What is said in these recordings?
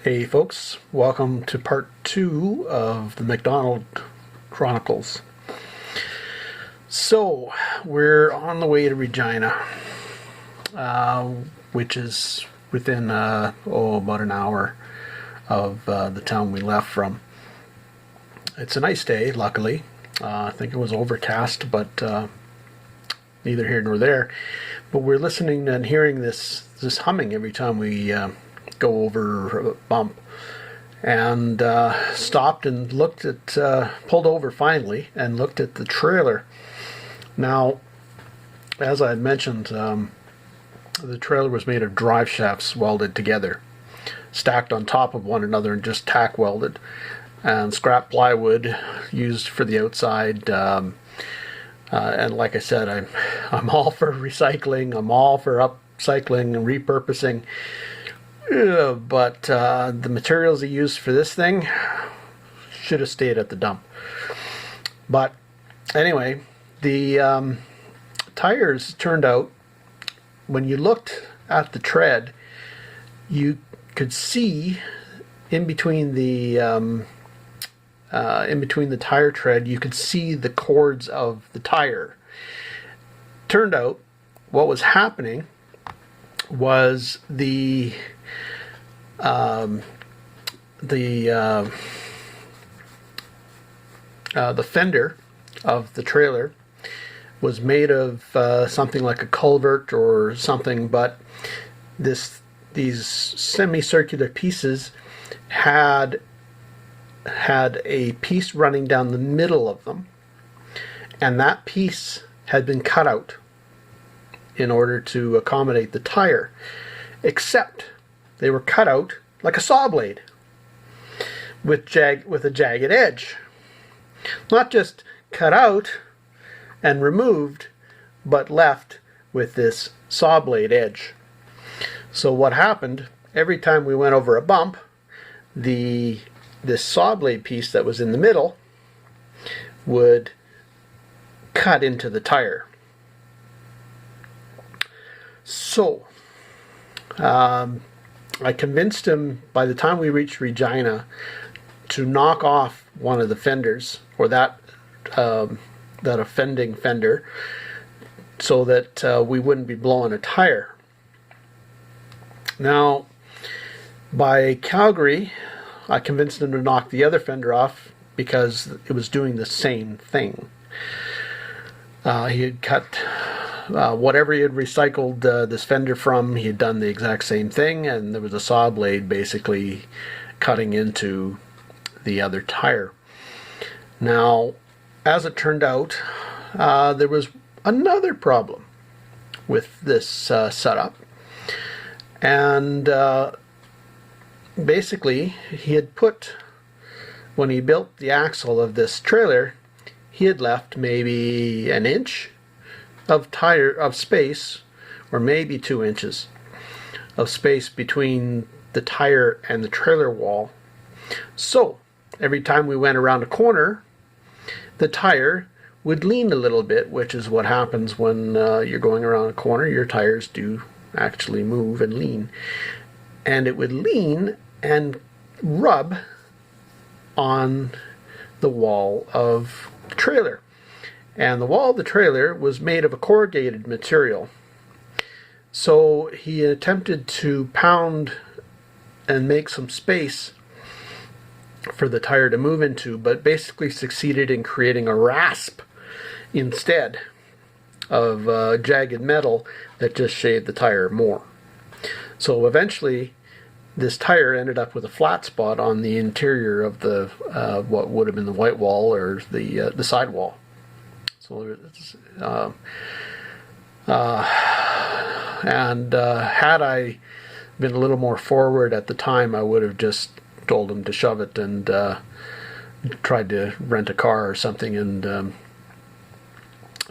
Hey folks, welcome to part 2 of the MacDonald Chronicles. So, we're on the way to Regina, which is within about an hour of the town we left from. It's a nice day, luckily. I think it was overcast, but neither here nor there. But we're listening and hearing this humming every time we go over a bump, and stopped and looked at, pulled over finally and looked at the trailer. Now, as I had mentioned, the trailer was made of drive shafts welded together, stacked on top of one another and just tack welded, and scrap plywood used for the outside. And like I said, I'm all for recycling. I'm all for upcycling and repurposing. But the materials they used for this thing should have stayed at the dump. But anyway, the tires turned out, when you looked at the tread, you could see in between the tire tread, you could see the cords of the tire. Turned out what was happening was the fender of the trailer was made of something like a culvert or something, but these semicircular pieces had a piece running down the middle of them, and that piece had been cut out in order to accommodate the tire, except they were cut out like a saw blade with a jagged edge. Not just cut out and removed, but left with this saw blade edge. So what happened, every time we went over a bump, this saw blade piece that was in the middle would cut into the tire. So I convinced him, by the time we reached Regina, to knock off one of the fenders, or that offending fender, so that we wouldn't be blowing a tire. Now, by Calgary, I convinced him to knock the other fender off because it was doing the same thing. He had cut whatever he had recycled this fender from, he had done the exact same thing, and there was a saw blade basically cutting into the other tire. Now, as it turned out, there was another problem with this setup, and basically he had put, when he built the axle of this trailer, he had left maybe an inch of space, or maybe 2 inches of space between the tire and the trailer wall. So every time we went around a corner, the tire would lean a little bit, which is what happens when you're going around a corner. Your tires do actually move and lean, and it would lean and rub on the wall of the trailer. And the wall of the trailer was made of a corrugated material. So he attempted to pound and make some space for the tire to move into, but basically succeeded in creating a rasp instead of jagged metal that just shaved the tire more. So eventually this tire ended up with a flat spot on the interior of the what would have been the white wall, or the sidewall. So had I been a little more forward at the time, I would have just told him to shove it and tried to rent a car or something.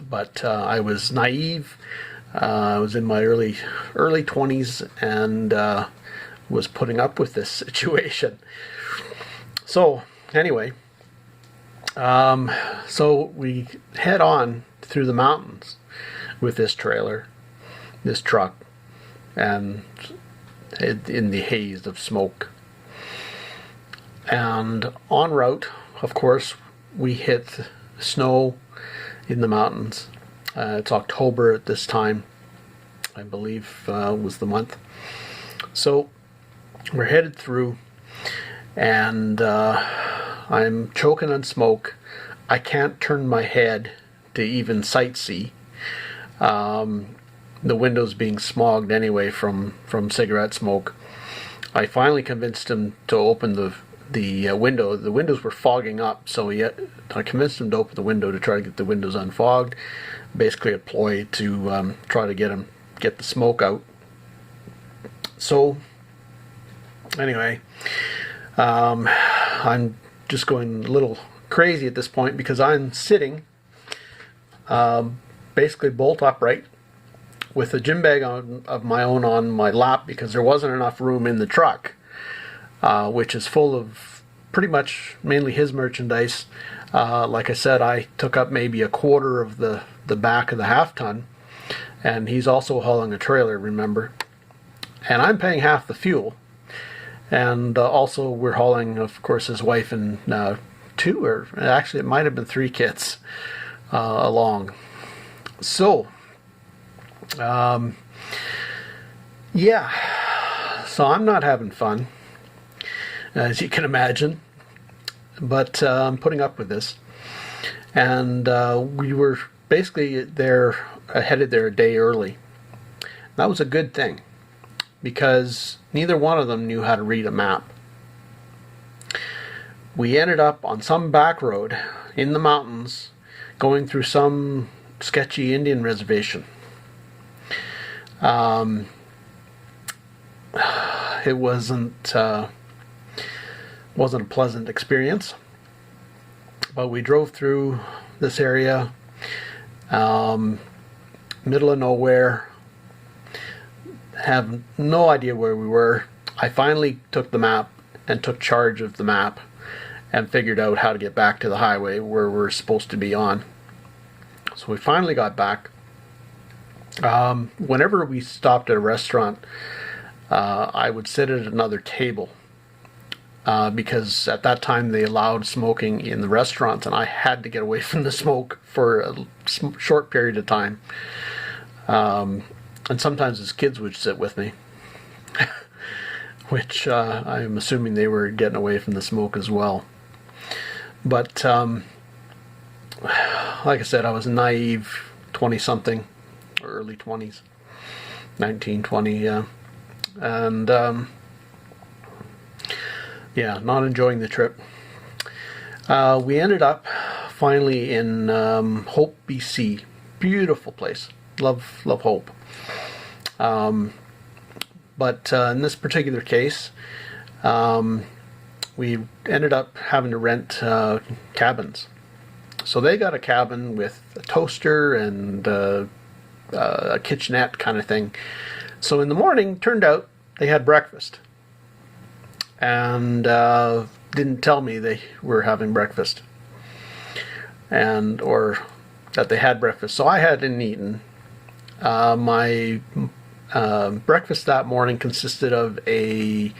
But I was naive. I was in my early 20s and was putting up with this situation. So anyway, so we head on through the mountains with this trailer, this truck, and in the haze of smoke. And en route, of course, we hit snow in the mountains. It's October at this time, I believe was the month. So we're headed through, and I'm choking on smoke. I can't turn my head to even sightsee. The windows being smogged anyway from cigarette smoke. I finally convinced him to open the window. The windows were fogging up, so I convinced him to open the window to try to get the windows unfogged. Basically a ploy to try to get the smoke out. So anyway, I'm just going a little crazy at this point because I'm sitting basically bolt upright with a gym bag of my own on my lap because there wasn't enough room in the truck, which is full of pretty much mainly his merchandise. Like I said, I took up maybe a quarter of the back of the half ton, and he's also hauling a trailer, remember, and I'm paying half the fuel. And also we're hauling, of course, his wife and two, or actually it might have been 3 kids along. So yeah, so I'm not having fun, as you can imagine, but I'm putting up with this. And we were basically headed there a day early. That was a good thing, because neither one of them knew how to read a map. We ended up on some back road in the mountains, going through some sketchy Indian reservation. It wasn't a pleasant experience, but we drove through this area, middle of nowhere, have no idea where we were. I finally took the map and took charge of the map and figured out how to get back to the highway where we're supposed to be on. So we finally got back. Whenever we stopped at a restaurant, I would sit at another table because at that time they allowed smoking in the restaurants, and I had to get away from the smoke for a short period of time. And sometimes his kids would sit with me, which I'm assuming they were getting away from the smoke as well. But like I said, I was naive 20-something, or early 20s, 19, 20, yeah. And yeah, not enjoying the trip. We ended up finally in Hope, BC. Beautiful place. Love Hope. But in this particular case, we ended up having to rent cabins. So they got a cabin with a toaster and a kitchenette kind of thing. So in the morning, turned out they had breakfast. And didn't tell me they were having breakfast. Or that they had breakfast. So I hadn't eaten. My breakfast that morning consisted of a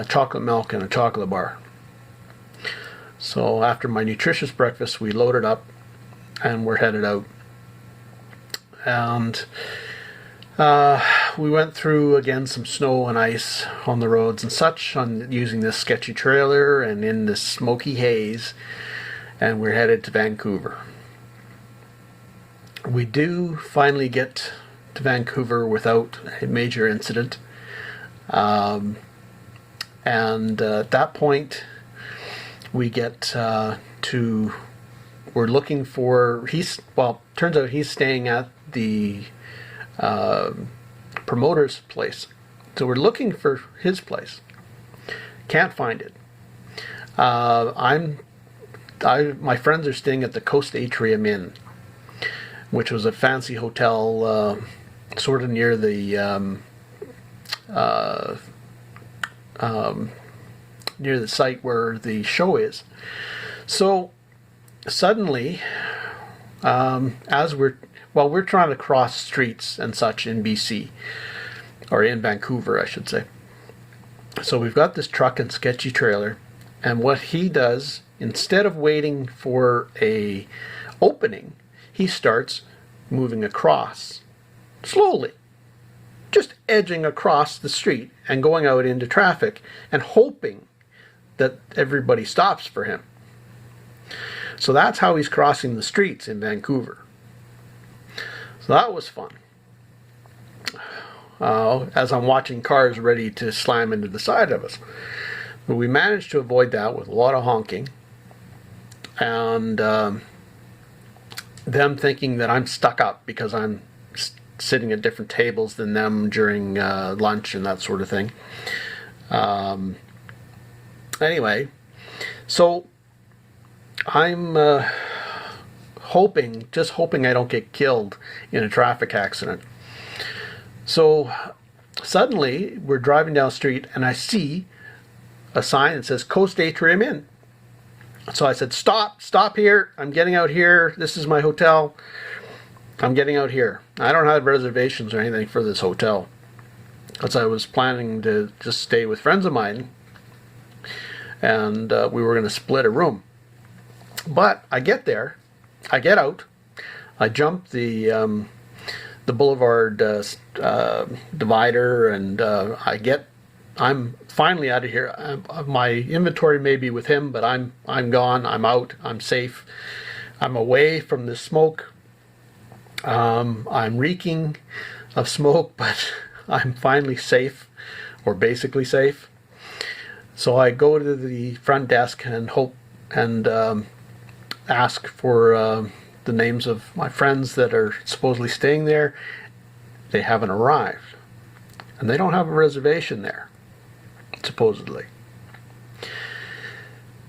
chocolate milk and a chocolate bar. So after my nutritious breakfast, we loaded up and we're headed out. And we went through again some snow and ice on the roads and such, using this sketchy trailer and in this smoky haze, and we're headed to Vancouver. We do finally get to Vancouver without a major incident, and at that point we get we're looking for, turns out he's staying at the promoter's place, so we're looking for his place. Can't find it. My friends are staying at the Coast Atrium Inn, which was a fancy hotel sort of near the site where the show is. So suddenly, as we're trying to cross streets and such in BC, or in Vancouver, I should say. So we've got this truck and sketchy trailer, And what he does, instead of waiting for a opening, he starts moving across slowly, just edging across the street and going out into traffic and hoping that everybody stops for him. So that's how he's crossing the streets in Vancouver. So that was fun. As I'm watching cars ready to slam into the side of us. But we managed to avoid that with a lot of honking. And them thinking that I'm stuck up because I'm sitting at different tables than them during lunch and that sort of thing. Anyway, so I'm just hoping I don't get killed in a traffic accident. So suddenly we're driving down the street and I see a sign that says Coast Atrium Inn. So I said, stop here. I'm getting out here. This is my hotel. I'm getting out here. I don't have reservations or anything for this hotel, because I was planning to just stay with friends of mine, and we were going to split a room. But I get there, I get out, I jump the boulevard divider, and I'm finally out of here. My inventory may be with him, but I'm gone. I'm out. I'm safe. I'm away from the smoke. I'm reeking of smoke, but I'm finally safe, or basically safe. So I go to the front desk and ask for the names of my friends that are supposedly staying there. They haven't arrived, and they don't have a reservation there, supposedly.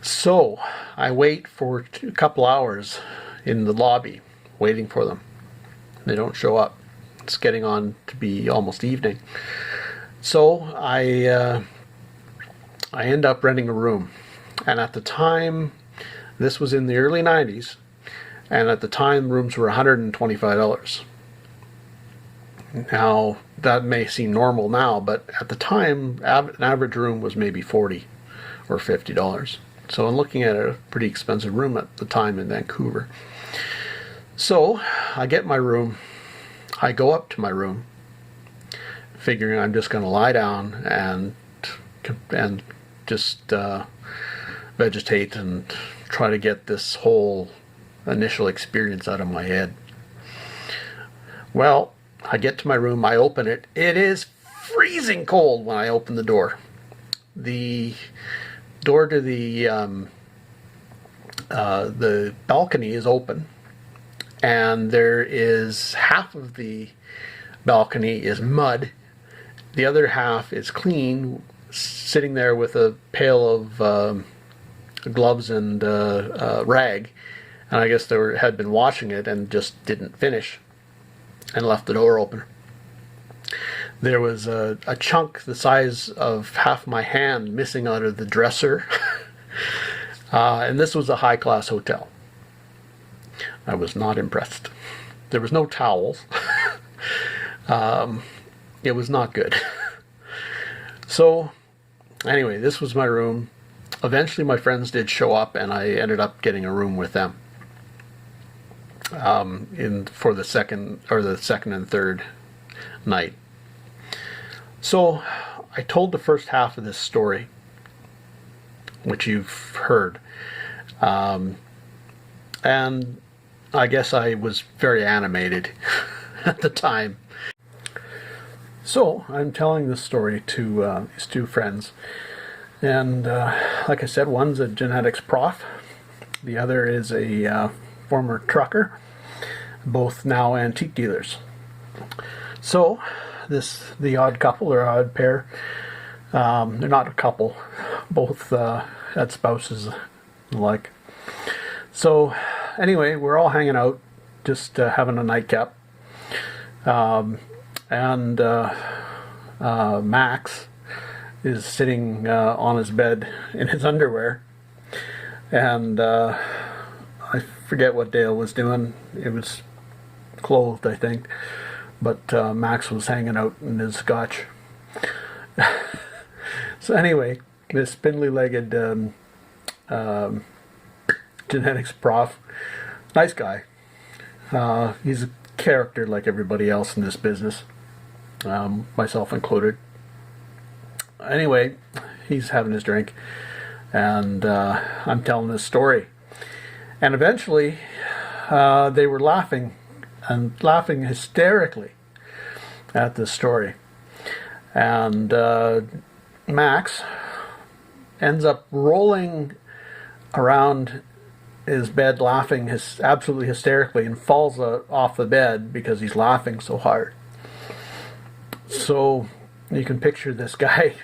So I wait for a couple hours in the lobby, waiting for them. They don't show up. It's getting on to be almost evening. So I end up renting a room. And at the time, this was in the early 90s, and at the time rooms were $125. Now, that may seem normal now, but at the time, an average room was maybe $40 or $50. So I'm looking at a pretty expensive room at the time in Vancouver. So I get my room. I go up to my room, figuring I'm just going to lie down and just vegetate and try to get this whole initial experience out of my head. Well, I get to my room, I open it. It is freezing cold when I open the door. The door to the balcony is open, and there is half of the balcony is mud. The other half is clean, sitting there with a pail of gloves and rag. And I guess they had been washing it and just didn't finish and left the door open. There was a chunk the size of half my hand missing out of the dresser. And this was a high-class hotel. I was not impressed. There was no towels. It was not good. So, anyway, this was my room. Eventually my friends did show up, and I ended up getting a room with them for the second and third night. So I told the first half of this story, which you've heard, and I guess I was very animated at the time. So I'm telling this story to these two friends, and like I said, one's a genetics prof, the other is a former trucker, both now antique dealers. So the odd couple or odd pair, they're not a couple, both had spouses alike. So anyway, we're all hanging out, just having a nightcap, and Max is sitting on his bed in his underwear, and I forget what Dale was doing. It was clothed, I think, but Max was hanging out in his scotch. So anyway, this spindly-legged genetics prof. Nice guy. He's a character like everybody else in this business, myself included. Anyway, he's having his drink, and I'm telling this story. And eventually, they were laughing, and laughing hysterically at this story. And Max ends up rolling around his bed laughing absolutely hysterically, and falls off the bed because he's laughing so hard. So you can picture this guy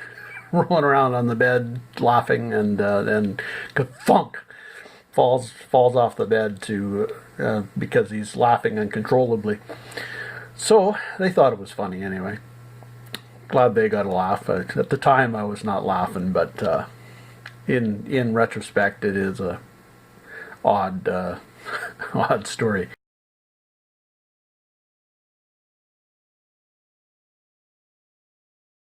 rolling around on the bed laughing, and then thunk, falls off the bed because he's laughing uncontrollably. So they thought it was funny anyway. Glad they got a laugh. At the time I was not laughing, but in retrospect it is a odd odd story.